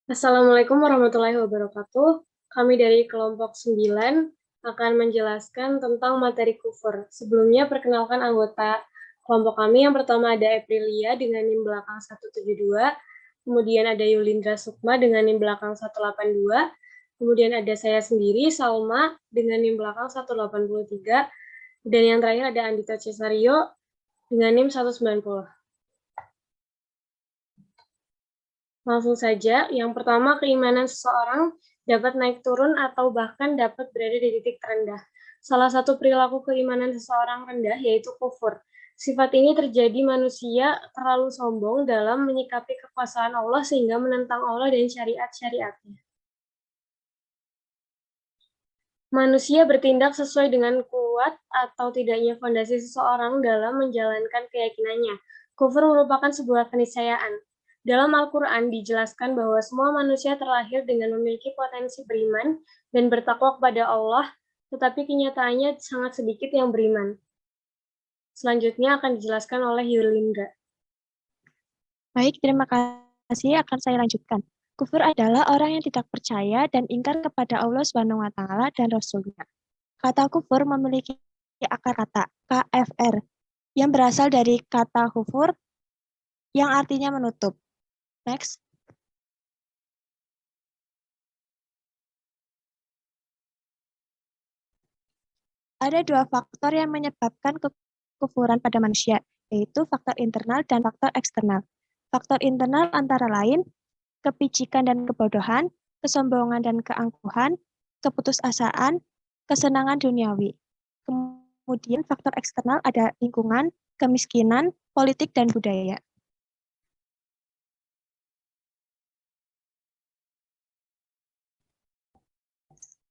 Assalamualaikum warahmatullahi wabarakatuh. Kami dari kelompok 9 akan menjelaskan tentang materi kufur. Sebelumnya perkenalkan anggota kelompok kami. Yang pertama ada Aprilia dengan NIM belakang 172, kemudian ada Yulindra Sukma dengan NIM belakang 182, kemudian ada saya sendiri, Salma, dengan NIM belakang 183, dan yang terakhir ada Andita Cesario dengan NIM 190. Langsung saja, yang pertama keimanan seseorang dapat naik turun atau bahkan dapat berada di titik terendah. Salah satu perilaku keimanan seseorang rendah yaitu kufur. Sifat ini terjadi manusia terlalu sombong dalam menyikapi kekuasaan Allah sehingga menentang Allah dan syariat-syariatnya. Manusia bertindak sesuai dengan kuat atau tidaknya fondasi seseorang dalam menjalankan keyakinannya. Kufur merupakan sebuah keniscayaan. Dalam Al-Quran dijelaskan bahwa semua manusia terlahir dengan memiliki potensi beriman dan bertakwa kepada Allah, tetapi kenyataannya sangat sedikit yang beriman. Selanjutnya akan dijelaskan oleh Yulindra. Baik, terima kasih. Akan saya lanjutkan. Kufur adalah orang yang tidak percaya dan ingkar kepada Allah SWT dan Rasul-Nya. Kata kufur memiliki akar kata KFR yang berasal dari kata kufur yang artinya menutup. Next. Ada dua faktor yang menyebabkan kekufuran pada manusia, yaitu faktor internal dan faktor eksternal. Faktor internal antara lain kepicikan dan kebodohan, kesombongan dan keangkuhan, keputusasaan, kesenangan duniawi. Kemudian faktor eksternal ada lingkungan, kemiskinan, politik, dan budaya.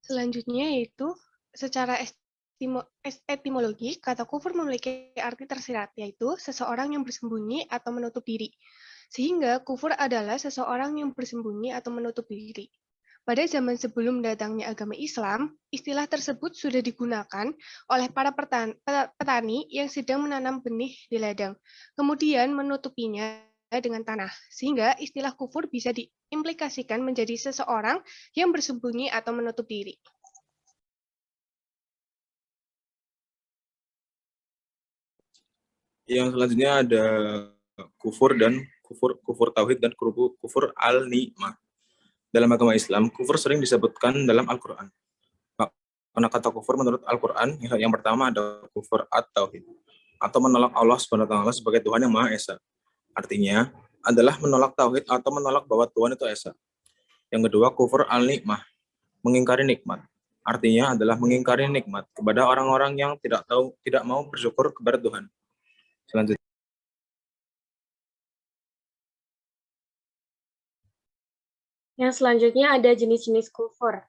Selanjutnya yaitu secara etimologi, kata kufur memiliki arti tersirat, yaitu seseorang yang bersembunyi atau menutup diri. Sehingga kufur adalah seseorang yang bersembunyi atau menutup diri. Pada zaman sebelum datangnya agama Islam, istilah tersebut sudah digunakan oleh para petani yang sedang menanam benih di ladang, kemudian menutupinya dengan tanah, sehingga istilah kufur bisa diimplikasikan menjadi seseorang yang bersembunyi atau menutup diri. Yang selanjutnya ada kufur dan kufur tauhid dan kufur al-ni'mah. Dalam agama Islam, kufur sering disebutkan dalam Al-Quran. Karena kata kufur menurut Al-Quran, yang pertama ada kufur at-tauhid, atau menolak Allah SWT sebagai Tuhan yang Maha Esa. Artinya, adalah menolak tauhid atau menolak bahwa Tuhan itu Esa. Yang kedua, kufur al-ni'mah, mengingkari nikmat. Artinya adalah mengingkari nikmat kepada orang-orang yang tidak mau bersyukur kepada Tuhan. Selanjutnya. Yang selanjutnya ada jenis-jenis kufur.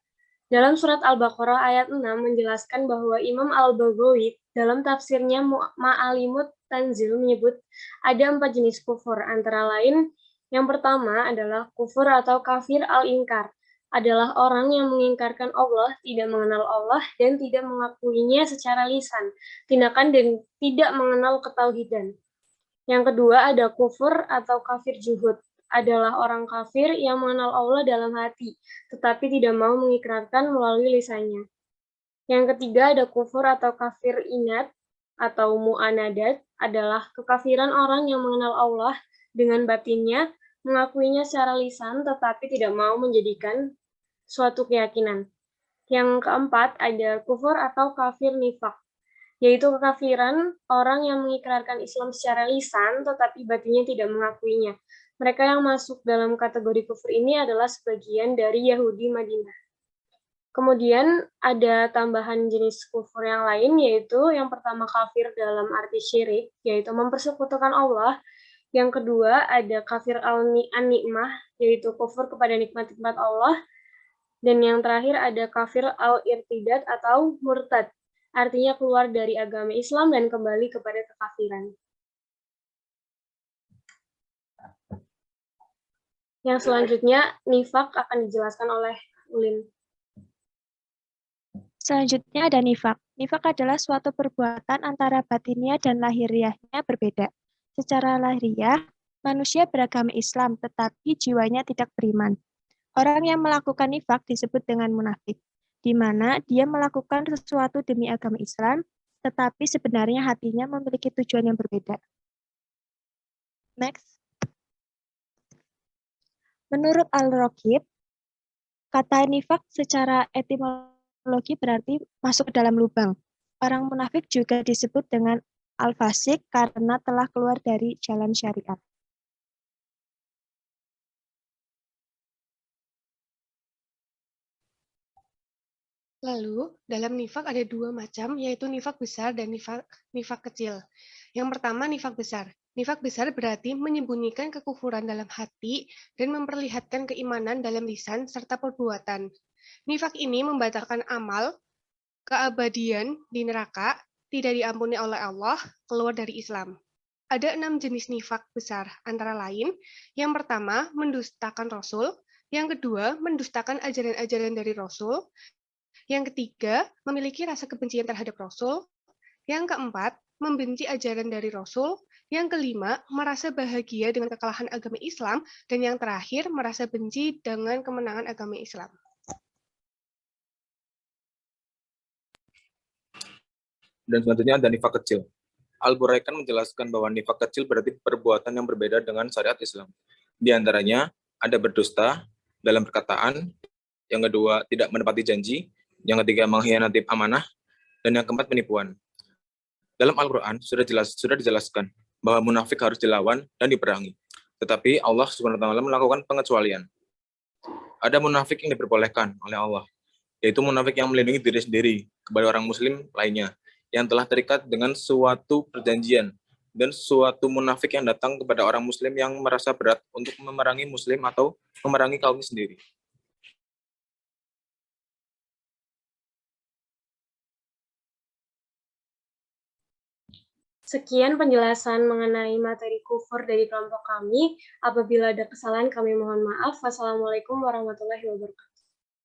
Dalam surat Al-Baqarah ayat 6 menjelaskan bahwa Imam Al-Baghawi dalam tafsirnya Ma'alimut Tanzil menyebut ada 4 jenis kufur, antara lain yang pertama adalah kufur atau kafir al-inkar, adalah orang yang mengingkarkan Allah, tidak mengenal Allah, dan tidak mengakuinya secara lisan, tindakan dan tidak mengenal ketauhidan. Yang kedua ada kufur atau kafir juhud, adalah orang kafir yang mengenal Allah dalam hati, tetapi tidak mau mengikrarkan melalui lisannya. Yang ketiga ada kufur atau kafir inat atau mu'anadat, adalah kekafiran orang yang mengenal Allah dengan batinnya, mengakuinya secara lisan, tetapi tidak mau menjadikan suatu keyakinan. Yang keempat ada kufur atau kafir nifak, yaitu kekafiran orang yang mengikrarkan Islam secara lisan, tetapi batinnya tidak mengakuinya. Mereka yang masuk dalam kategori kufur ini adalah sebagian dari Yahudi Madinah. Kemudian ada tambahan jenis kufur yang lain, yaitu yang pertama kafir dalam arti syirik, yaitu mempersekutukan Allah. Yang kedua ada kafir al-ni'mah, yaitu kufur kepada nikmat-nikmat Allah. Dan yang terakhir ada kafir al-irtidat atau murtad, artinya keluar dari agama Islam dan kembali kepada kekafiran. Yang selanjutnya, nifak akan dijelaskan oleh Ulin. Selanjutnya ada nifak. Nifak adalah suatu perbuatan antara batinnya dan lahiriahnya berbeda. Secara lahiriah, manusia beragama Islam, tetapi jiwanya tidak beriman. Orang yang melakukan nifak disebut dengan munafik, di mana dia melakukan sesuatu demi agama Islam, tetapi sebenarnya hatinya memiliki tujuan yang berbeda. Next. Menurut Al-Raqib, kata nifak secara etimologi berarti masuk ke dalam lubang. Orang munafik juga disebut dengan al-fasik karena telah keluar dari jalan syariat. Lalu, dalam nifak ada dua macam, yaitu nifak besar dan nifak kecil. Yang pertama, nifak besar. Nifak besar berarti menyembunyikan kekufuran dalam hati dan memperlihatkan keimanan dalam lisan serta perbuatan. Nifak ini membatalkan amal, keabadian di neraka, tidak diampuni oleh Allah, keluar dari Islam. Ada 6 jenis nifak besar, antara lain, yang pertama, mendustakan Rasul, yang kedua, mendustakan ajaran-ajaran dari Rasul, yang ketiga, memiliki rasa kebencian terhadap Rasul. Yang keempat, membenci ajaran dari Rasul. Yang kelima, merasa bahagia dengan kekalahan agama Islam. Dan yang terakhir, merasa benci dengan kemenangan agama Islam. Dan selanjutnya ada nifak kecil. Al-Buraikan menjelaskan bahwa nifak kecil berarti perbuatan yang berbeda dengan syariat Islam. Di antaranya, ada berdusta dalam perkataan, yang kedua, tidak menepati janji, yang ketiga, mengkhianati amanah, dan yang keempat, penipuan. Dalam Al-Quran sudah dijelaskan bahwa munafik harus dilawan dan diperangi. Tetapi Allah SWT melakukan pengecualian. Ada munafik yang diperbolehkan oleh Allah, yaitu munafik yang melindungi diri sendiri kepada orang muslim lainnya, yang telah terikat dengan suatu perjanjian, dan suatu munafik yang datang kepada orang muslim yang merasa berat untuk memerangi muslim atau memerangi kaumnya sendiri. Sekian penjelasan mengenai materi kufur dari kelompok kami. Apabila ada kesalahan, kami mohon maaf. Wassalamualaikum warahmatullahi wabarakatuh.